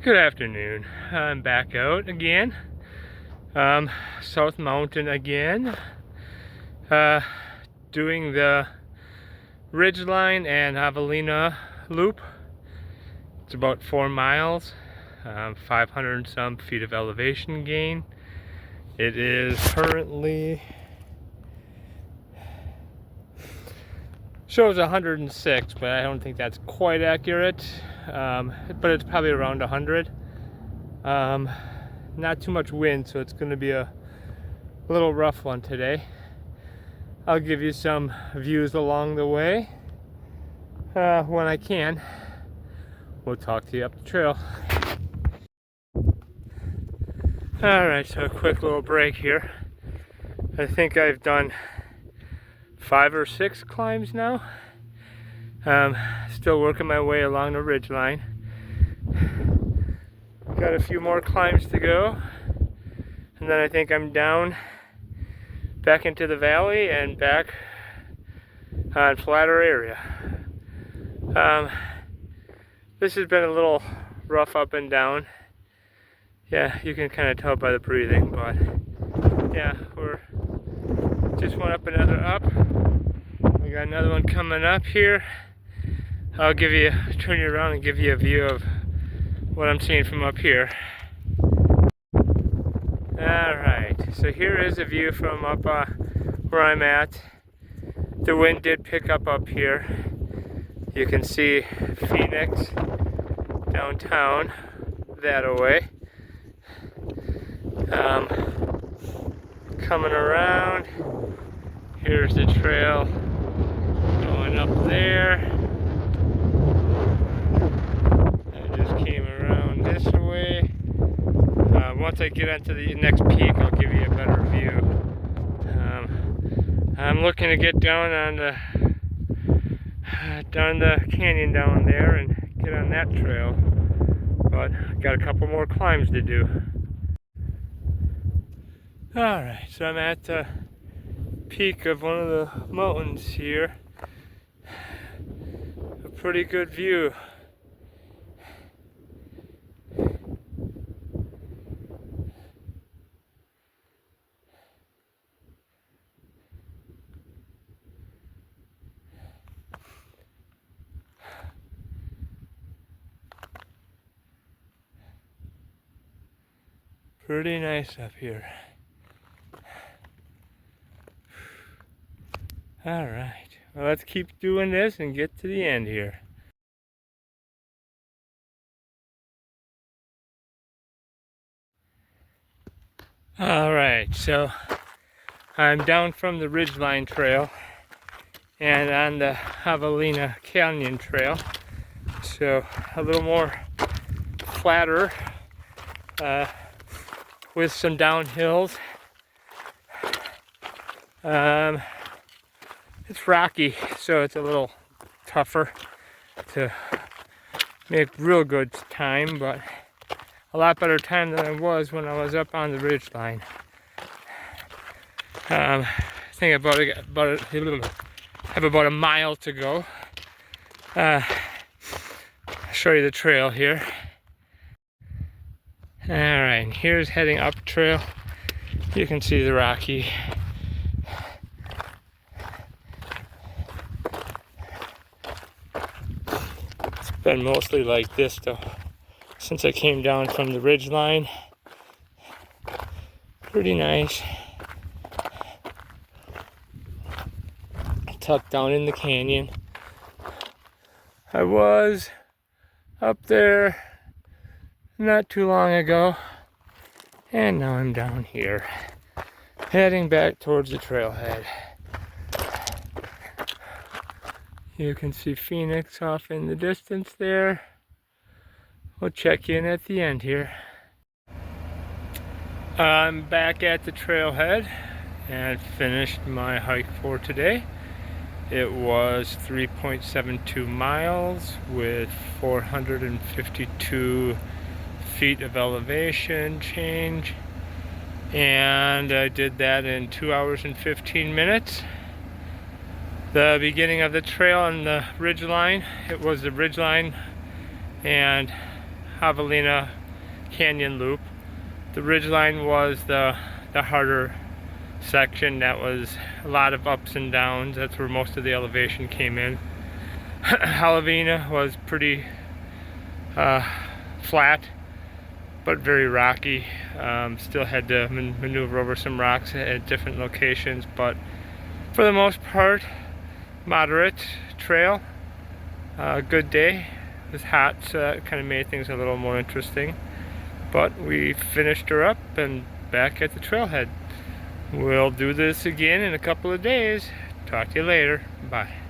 Good afternoon. I'm back out again. South Mountain again. Doing the Ridgeline and Javelina loop. It's about 4 miles, 500 and some feet of elevation gain. It is currently shows 106, but I don't think that's quite accurate. But it's probably around 100. Not too much wind, so it's going to be a little rough one today. I'll give you some views along the way when I can. We'll talk to you up the trail. Alright, so a quick little break here. I think I've done 5 or 6 climbs now. Still working my way along the ridgeline. Got a few more climbs to go, and then I think I'm down back into the valley and back on flatter area. This has been a little rough up and down. Yeah, you can kind of tell by the breathing, but yeah, we're just went up another up. We got another one coming up here. I'll turn you around and give you a view of what I'm seeing from up here. Alright, so here is a view from up where I'm at. The wind did pick up here. You can see Phoenix downtown that away. Coming around, here's the trail going up there. I just came around this way. Once I get onto the next peak, I'll give you a better view. I'm looking to get down the canyon down there and get on that trail, but I've got a couple more climbs to do. Alright, so I'm at the peak of one of the mountains here. A pretty good view. Pretty nice up here. Alright, well, let's keep doing this and get to the end here. Alright, so I'm down from the Ridgeline Trail and on the Javelina Canyon Trail. So a little more flatter with some downhills. It's rocky, so it's a little tougher to make real good time, but a lot better time than I was when I was up on the ridgeline. I think I have about a mile to go. I'll show you the trail here. Alright, here's heading up trail. You can see the rocky. It's been mostly like this though since I came down from the ridgeline. Pretty nice. Tucked down in the canyon. I was up there not too long ago, and now I'm down here, heading back towards the trailhead. You can see Phoenix off in the distance there. We'll check in at the end here. I'm back at the trailhead and finished my hike for today. It was 3.72 miles with 452 feet of elevation change, and I did that in 2 hours and 15 minutes. The beginning of the trail on the ridgeline, it was the ridgeline and Javelina Canyon loop. The ridgeline was the harder section. That was a lot of ups and downs. That's where most of the elevation came in. Javelina was pretty flat, but very rocky. Still had to maneuver over some rocks at different locations, but for the most part, moderate trail. Good day. It was hot, so that kind of made things a little more interesting. But we finished her up and back at the trailhead. We'll do this again in a couple of days. Talk to you later. Bye.